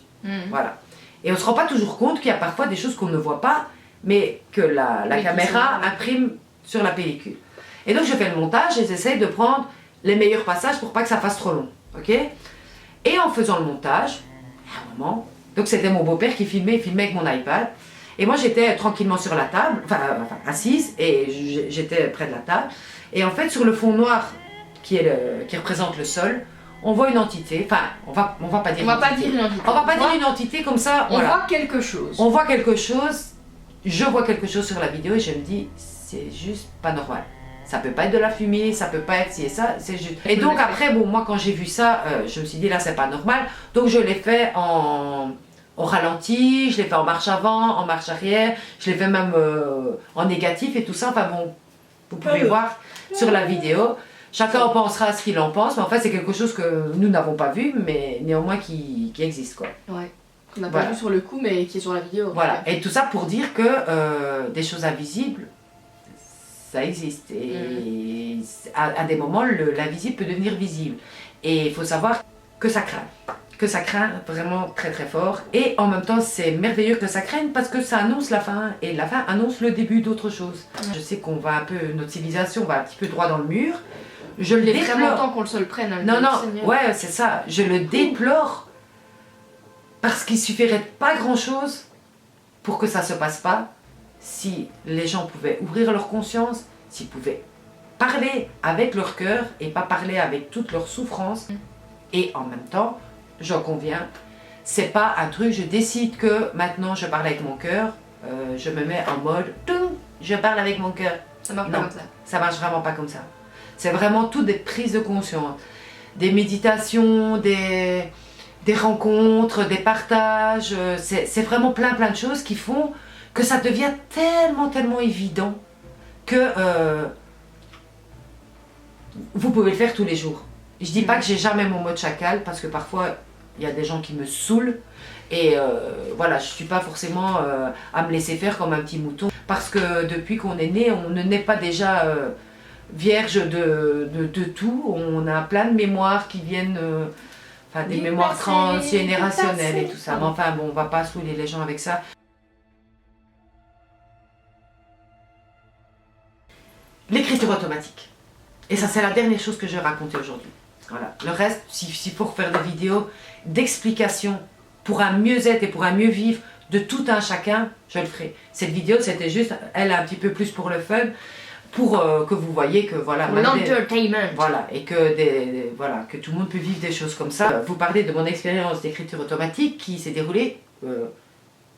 [SPEAKER 2] Voilà. Et on ne se rend pas toujours compte qu'il y a parfois des choses qu'on ne voit pas, mais que la caméra imprime sur la pellicule. Et donc je fais le montage et j'essaie de prendre les meilleurs passages pour pas que ça fasse trop long. Ok ? Et en faisant le montage, à un moment, donc c'était mon beau-père qui filmait, il filmait avec mon iPad. Et moi j'étais tranquillement sur la table, enfin assise, et j'étais près de la table. Et en fait sur le fond noir qui représente le sol, on voit une entité, enfin on va pas dire une entité. On va pas dire une entité comme ça.
[SPEAKER 1] On voit quelque chose.
[SPEAKER 2] On voit quelque chose, je vois quelque chose sur la vidéo et je me dis c'est juste pas normal. Ça peut pas être de la fumée, ça peut pas être ci et ça, c'est juste. Et donc après, bon moi quand j'ai vu ça, je me suis dit là c'est pas normal, donc je l'ai fait au ralenti, je l'ai fait en marche avant, en marche arrière, je l'ai fait même en négatif et tout ça. Enfin bon, vous pouvez voir sur la vidéo. Chacun en pensera ce qu'il en pense, mais en fait c'est quelque chose que nous n'avons pas vu, mais néanmoins qui existe quoi.
[SPEAKER 1] Ouais, qu'on n'a pas vu sur le coup, mais qui est sur la vidéo.
[SPEAKER 2] Voilà, et tout ça pour dire que des choses invisibles, ça existe. Et à des moments, l'invisible peut devenir visible. Et il faut savoir que ça craint. Que ça craint vraiment très très fort. Et en même temps, c'est merveilleux que ça craigne parce que ça annonce la fin. Et la fin annonce le début d'autre chose. Je sais qu'on va un peu, notre civilisation va un petit peu droit dans le mur. Je le déplore.
[SPEAKER 1] Il est très longtemps qu'on le prenne. Hein,
[SPEAKER 2] non, ouais, c'est ça. Je le déplore parce qu'il suffirait pas grand chose pour que ça se passe pas. Si les gens pouvaient ouvrir leur conscience, s'ils pouvaient parler avec leur cœur et pas parler avec toute leur souffrance. Et en même temps, j'en conviens, c'est pas un truc, je décide que maintenant je parle avec mon cœur, je me mets en mode, je parle avec mon cœur.
[SPEAKER 1] Ça marche pas comme ça.
[SPEAKER 2] Ça marche vraiment pas comme ça. C'est vraiment tout des prises de conscience, des méditations, des rencontres, des partages, c'est vraiment plein de choses qui font que ça devient tellement évident que vous pouvez le faire tous les jours. Je dis pas que j'ai jamais mon mode chacal parce que parfois il y a des gens qui me saoulent et voilà, je suis pas forcément à me laisser faire comme un petit mouton parce que depuis qu'on est né, on ne naît pas déjà vierge de tout, on a plein de mémoires qui viennent, enfin des mémoires transgénérationnelles et tout ça, mais enfin bon, on va pas saouler les gens avec ça. L'écriture automatique. Et ça, c'est la dernière chose que je vais raconter aujourd'hui. Voilà. Le reste, s'il faut refaire des vidéos d'explication pour un mieux-être et pour un mieux vivre de tout un chacun, je le ferai. Cette vidéo, c'était juste, elle, un petit peu plus pour le fun, pour que vous voyez que voilà,
[SPEAKER 1] L'entertainment.
[SPEAKER 2] voilà, et que, voilà, que tout le monde peut vivre des choses comme ça. Vous parlez de mon expérience d'écriture automatique qui s'est déroulée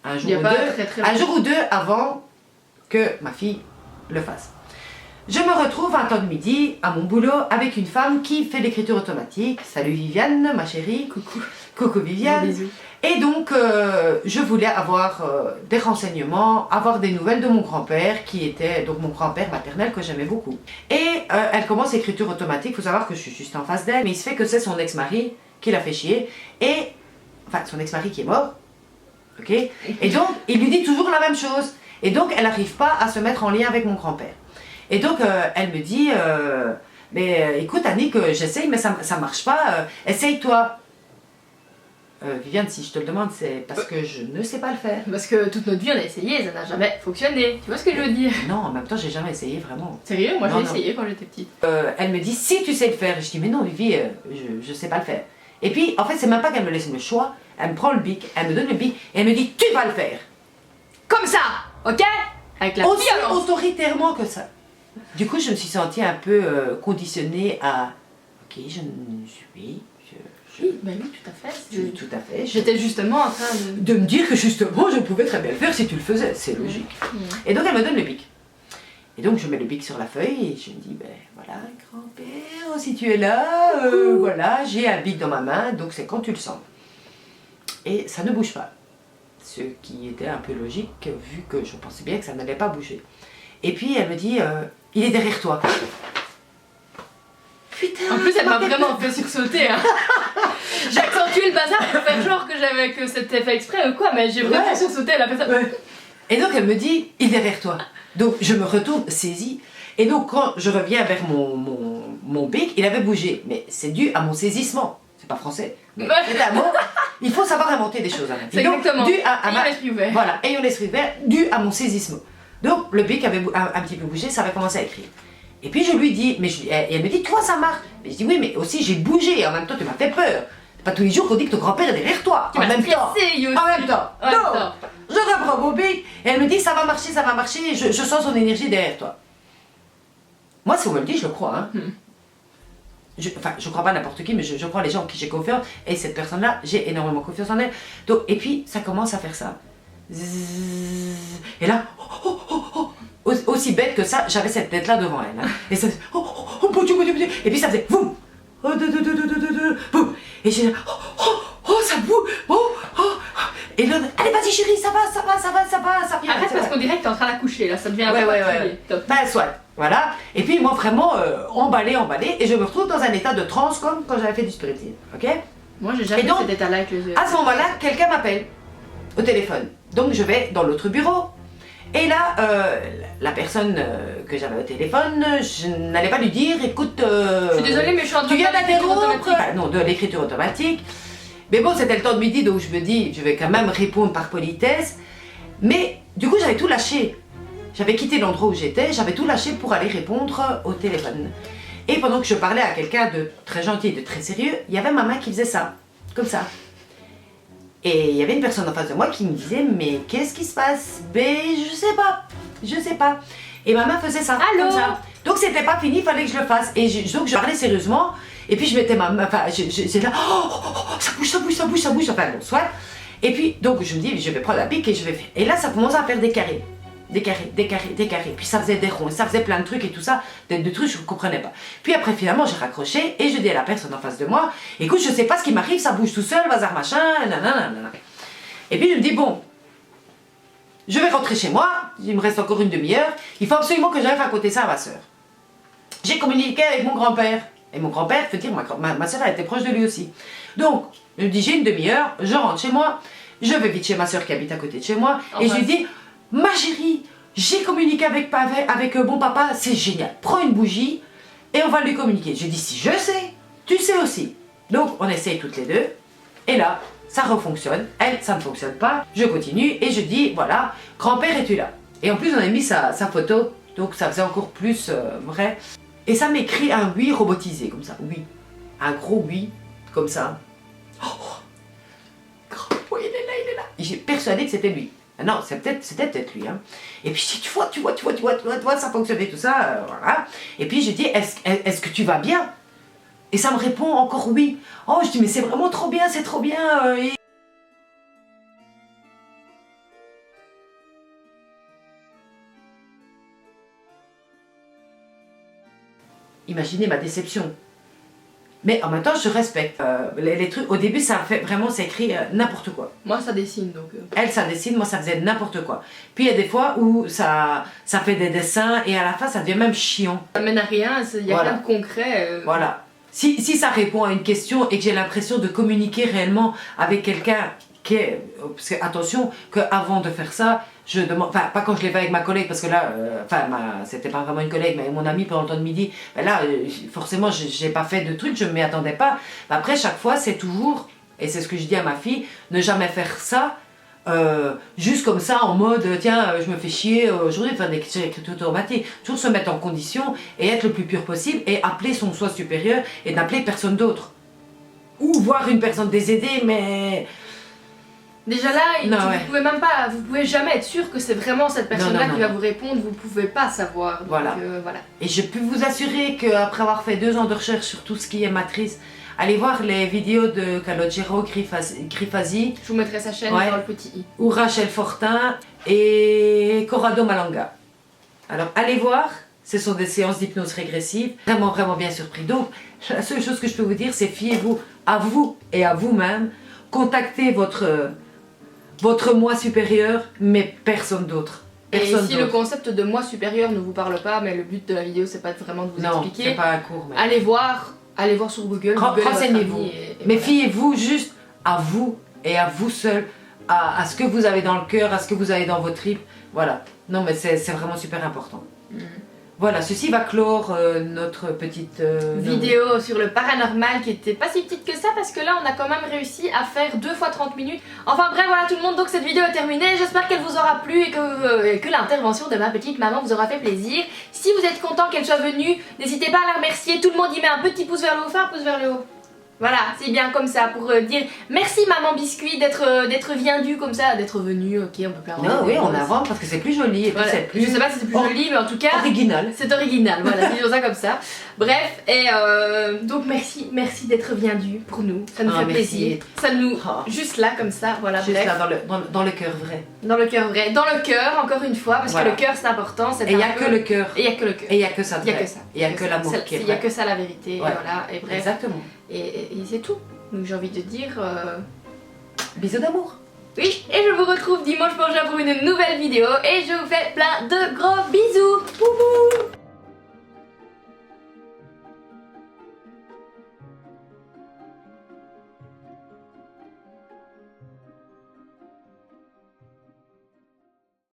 [SPEAKER 2] un jour ou deux avant que ma fille le fasse. Je me retrouve un temps de midi à mon boulot avec une femme qui fait l'écriture automatique. Salut Viviane, ma chérie.
[SPEAKER 1] Coucou.
[SPEAKER 2] Coucou Viviane.
[SPEAKER 1] Bisous.
[SPEAKER 2] Et donc, je voulais avoir des renseignements, avoir des nouvelles de mon grand-père, qui était donc mon grand-père maternel que j'aimais beaucoup. Et elle commence l'écriture automatique, il faut savoir que je suis juste en face d'elle, mais il se fait que c'est son ex-mari qui l'a fait chier, et, enfin, son ex-mari qui est mort, ok. Et donc, il lui dit toujours la même chose, et donc elle n'arrive pas à se mettre en lien avec mon grand-père. Et donc, elle me dit, mais écoute Annick, j'essaye, mais ça marche pas, essaye-toi. Viviane, si je te le demande, c'est parce que je ne sais pas le faire.
[SPEAKER 1] Parce que toute notre vie on a essayé, ça n'a jamais fonctionné. Tu vois ce que je veux dire?
[SPEAKER 2] Non, en même temps, j'ai jamais essayé vraiment.
[SPEAKER 1] Sérieux? Moi
[SPEAKER 2] Non,
[SPEAKER 1] j'ai
[SPEAKER 2] non.
[SPEAKER 1] essayé quand j'étais petite.
[SPEAKER 2] Elle me dit si tu sais le faire. Je dis mais non, Vivi, je sais pas le faire. Et puis, en fait, c'est même pas qu'elle me laisse le choix. Elle me prend le bic, elle me donne le bic et elle me dit tu vas le faire.
[SPEAKER 1] Comme ça, ok? Avec la
[SPEAKER 2] Aussi
[SPEAKER 1] violence.
[SPEAKER 2] autoritairement que ça. Du coup, je me suis sentie un peu conditionnée à ok, je ne suis.
[SPEAKER 1] Oui, bah oui, tout à fait.
[SPEAKER 2] Tout à fait.
[SPEAKER 1] J'étais justement en train de...
[SPEAKER 2] De me dire que justement, je pouvais très bien le faire si tu le faisais. C'est logique. Et donc, elle me donne le bic. Et donc, je mets le bic sur la feuille et je me dis, ben voilà, grand-père, si tu es là, voilà, j'ai un bic dans ma main, donc c'est quand tu le sens. Et ça ne bouge pas. Ce qui était un peu logique, vu que je pensais bien que ça n'allait pas bouger. Et puis, elle me dit, il est derrière toi. Putain,
[SPEAKER 1] En plus, elle m'a vraiment fait sursauter. Hein. J'ai accentué le bazar pour faire genre que c'était fait exprès ou quoi, mais j'ai vraiment sursauté à la personne.
[SPEAKER 2] Ouais. Et donc elle me dit, il est derrière toi. Donc je me retourne saisie. Et donc quand je reviens vers mon bic, il avait bougé. Mais c'est dû à mon saisissement. C'est pas français. Mais c'est un mot. Il faut savoir inventer des choses.
[SPEAKER 1] C'est
[SPEAKER 2] donc,
[SPEAKER 1] exactement.
[SPEAKER 2] dû à
[SPEAKER 1] Ayant l'esprit ouvert.
[SPEAKER 2] Voilà, ayant l'esprit ouvert, dû à mon saisissement. Donc le bic avait un petit peu bougé, ça avait commencé à écrire. Et puis je lui dis, et elle me dit, toi ça marche. Mais je dis, oui, mais aussi j'ai bougé, et en même temps tu m'as fait peur. C'est pas tous les jours qu'on dit que ton grand-père est derrière toi.
[SPEAKER 1] Tu
[SPEAKER 2] En
[SPEAKER 1] m'as
[SPEAKER 2] même temps.
[SPEAKER 1] stressé, Yo.
[SPEAKER 2] En même temps.
[SPEAKER 1] En même
[SPEAKER 2] Donc,
[SPEAKER 1] temps.
[SPEAKER 2] je reprends mon bic, et elle me dit, ça va marcher, je sens son énergie derrière toi. Moi, si on me le dit, je le crois. Hein. Je crois pas n'importe qui, mais je crois les gens en qui j'ai confiance, et cette personne-là, j'ai énormément confiance en elle. Donc, et puis, ça commence à faire ça. Zzzz, et là, aussi bête que ça, j'avais cette tête-là devant elle. Hein. Et ça faisait, mon Dieu, mon Dieu, mon Dieu. Et puis ça faisait, boum, boum. Et j'ai là, ça bouge, Et là, allez, vas-y chérie, ça va.
[SPEAKER 1] Arrête parce qu'on dirait que t'es en train d'accoucher là, ça devient un peu
[SPEAKER 2] Ouais.
[SPEAKER 1] particulier. Top.
[SPEAKER 2] Ben, soit. Voilà. Et puis moi, vraiment, emballé. Et je me retrouve dans un état de transe comme quand j'avais fait du spiritisme. Ok?
[SPEAKER 1] Moi j'ai jamais
[SPEAKER 2] Et donc,
[SPEAKER 1] cet état-là avec les yeux.
[SPEAKER 2] À ce moment-là, quelqu'un m'appelle au téléphone. Donc je vais dans l'autre bureau. Et là, la personne que j'avais au téléphone, je n'allais pas lui dire, écoute...
[SPEAKER 1] Je suis désolée, mais je suis en train
[SPEAKER 2] tu viens
[SPEAKER 1] de faire l'écriture
[SPEAKER 2] d'interrompre
[SPEAKER 1] automatique.
[SPEAKER 2] Non, de l'écriture automatique. Mais bon, c'était le temps de midi, donc je me dis, je vais quand même répondre par politesse. Mais du coup, j'avais tout lâché. J'avais quitté l'endroit où j'étais, j'avais tout lâché pour aller répondre au téléphone. Et pendant que je parlais à quelqu'un de très gentil et de très sérieux, il y avait ma main qui faisait ça, comme ça. Et il y avait une personne en face de moi qui me disait, mais qu'est-ce qui se passe? Ben, je sais pas. Et ma main faisait ça,
[SPEAKER 1] Allô?
[SPEAKER 2] comme ça. Donc c'était pas fini, il fallait que je le fasse. Et donc je parlais sérieusement, et puis je mettais ma main, enfin, j'étais là, ça bouge, enfin bon, soit. Et puis, donc je me dis, je vais prendre la pique et je vais faire. Et là, ça commence à faire des carrés. Des carrés. Puis ça faisait des ronds, ça faisait plein de trucs et tout ça, des trucs que je ne comprenais pas. Puis après, finalement, j'ai raccroché et je dis à la personne en face de moi, écoute, je sais pas ce qui m'arrive, ça bouge tout seul, bazar machin, nanana. Et puis je me dis, bon, je vais rentrer chez moi, il me reste encore une demi-heure, il faut absolument que j'arrive à raconter ça à ma soeur. J'ai communiqué avec mon grand-père. Et mon grand-père, faut dire, ma soeur a été proche de lui aussi. Donc, je me dis, j'ai une demi-heure, je rentre chez moi, je vais vite chez ma soeur qui habite à côté de chez moi, et je lui dis, ma chérie, j'ai communiqué avec mon papa, c'est génial. Prends une bougie et on va lui communiquer. Je dis, si je sais, tu sais aussi. Donc, on essaye toutes les deux. Et là, ça refonctionne. Elle, ça ne fonctionne pas. Je continue et je dis, voilà, grand-père, es-tu là? Et en plus, on a mis sa photo. Donc, ça faisait encore plus vrai. Et ça m'écrit un oui robotisé, comme ça. Oui. Un gros oui, comme ça. Oh, il est là. J'ai persuadé que c'était lui. Ah non, c'était peut-être lui. Hein. Et puis je dis, tu vois, ça fonctionnait, tout ça, voilà. Et puis je dis, est-ce que tu vas bien? Et ça me répond encore oui. Oh, je dis, mais c'est vraiment trop bien, c'est trop bien. Imaginez ma déception. Mais en même temps, je respecte. Les trucs, au début, ça fait vraiment, c'est écrit n'importe quoi.
[SPEAKER 1] Moi, ça dessine donc.
[SPEAKER 2] Elle, ça dessine, moi, ça faisait n'importe quoi. Puis il y a des fois où ça fait des dessins et à la fin, ça devient même chiant.
[SPEAKER 1] Ça mène à rien, il n'y a
[SPEAKER 2] Voilà.
[SPEAKER 1] rien de concret.
[SPEAKER 2] Voilà. Si ça répond à une question et que j'ai l'impression de communiquer réellement avec quelqu'un qui est... Parce que, attention, qu'avant de faire ça, je demande... Enfin, pas quand je l'ai fait avec ma collègue, parce que là, c'était pas vraiment une collègue, mais mon amie pendant le temps de midi, ben là, forcément, j'ai pas fait de trucs, je ne m'y attendais pas. Après, chaque fois, c'est toujours, et c'est ce que je dis à ma fille, ne jamais faire ça juste comme ça, en mode, tiens, je me fais chier aujourd'hui, faire des écritures automatiques. Toujours se mettre en condition et être le plus pur possible et appeler son soi supérieur et n'appeler personne d'autre. Ou voir une personne décédée, mais...
[SPEAKER 1] Déjà là,
[SPEAKER 2] Non,
[SPEAKER 1] vous pouvez jamais être sûr que c'est vraiment cette personne-là
[SPEAKER 2] Non.
[SPEAKER 1] qui va vous répondre, vous pouvez pas savoir. Donc,
[SPEAKER 2] Voilà.
[SPEAKER 1] voilà.
[SPEAKER 2] Et je peux vous assurer qu'après avoir fait 2 ans de recherche sur tout ce qui est matrice, allez voir les vidéos de Calogero Grifasi,
[SPEAKER 1] Je vous mettrai sa chaîne
[SPEAKER 2] Ouais.
[SPEAKER 1] dans le petit i.
[SPEAKER 2] ou Rachel Fortin et Corrado Malanga. Alors allez voir, ce sont des séances d'hypnose régressive, vraiment vraiment bien surpris. Donc la seule chose que je peux vous dire, c'est fiez-vous à vous et à vous-même, contactez votre moi supérieur, mais personne d'autre.
[SPEAKER 1] Et
[SPEAKER 2] Personne
[SPEAKER 1] si le
[SPEAKER 2] d'autre.
[SPEAKER 1] concept de moi supérieur ne vous parle pas, mais le but de la vidéo c'est pas vraiment de vous
[SPEAKER 2] Non,
[SPEAKER 1] expliquer,
[SPEAKER 2] c'est pas un cours. Mais...
[SPEAKER 1] allez voir sur Google. Google est votre
[SPEAKER 2] Renseignez-vous.
[SPEAKER 1] ami
[SPEAKER 2] Mais
[SPEAKER 1] voilà.
[SPEAKER 2] fiez-vous juste à vous et à vous seul, à ce que vous avez dans le cœur, à ce que vous avez dans vos tripes. Voilà. Non, mais c'est vraiment super important. Voilà, ceci va clore notre petite
[SPEAKER 1] Vidéo sur le paranormal qui était pas si petite que ça parce que là on a quand même réussi à faire 2 fois 30 minutes. Enfin bref voilà tout le monde, donc cette vidéo est terminée, j'espère qu'elle vous aura plu et que l'intervention de ma petite maman vous aura fait plaisir. Si vous êtes content qu'elle soit venue, n'hésitez pas à la remercier, tout le monde y met un petit pouce vers le haut, fais un pouce vers le haut. Voilà, c'est bien comme ça pour dire merci maman biscuit d'être viendue comme ça, d'être venue, ok on peut plus
[SPEAKER 2] Non, oui, on avance parce que c'est plus joli et puis
[SPEAKER 1] voilà.
[SPEAKER 2] c'est plus
[SPEAKER 1] Je sais pas si c'est plus joli mais en tout cas
[SPEAKER 2] original.
[SPEAKER 1] c'est original, voilà, disons ça comme ça. Bref, et donc merci d'être viendue pour nous, ça nous fait
[SPEAKER 2] merci.
[SPEAKER 1] plaisir. Ça nous,
[SPEAKER 2] Oh.
[SPEAKER 1] juste là comme ça, voilà,
[SPEAKER 2] Juste
[SPEAKER 1] bref.
[SPEAKER 2] là dans le cœur vrai.
[SPEAKER 1] Dans le cœur vrai, dans le cœur encore une fois, parce
[SPEAKER 2] Voilà.
[SPEAKER 1] que le cœur c'est important.
[SPEAKER 2] Et il n'y a que le cœur.
[SPEAKER 1] Et il y a que le cœur.
[SPEAKER 2] Et il n'y a que ça de
[SPEAKER 1] Il y a
[SPEAKER 2] vrai.
[SPEAKER 1] que ça.
[SPEAKER 2] Il n'y a que l'amour qui est
[SPEAKER 1] Il y a
[SPEAKER 2] vrai.
[SPEAKER 1] que ça la vérité,
[SPEAKER 2] Ouais.
[SPEAKER 1] voilà, et bref.
[SPEAKER 2] Exactement.
[SPEAKER 1] Et c'est tout. Donc j'ai envie de dire...
[SPEAKER 2] Bisous d'amour.
[SPEAKER 1] Oui, et je vous retrouve dimanche prochain pour une nouvelle vidéo et je vous fais plein de gros bisous. Bouhou.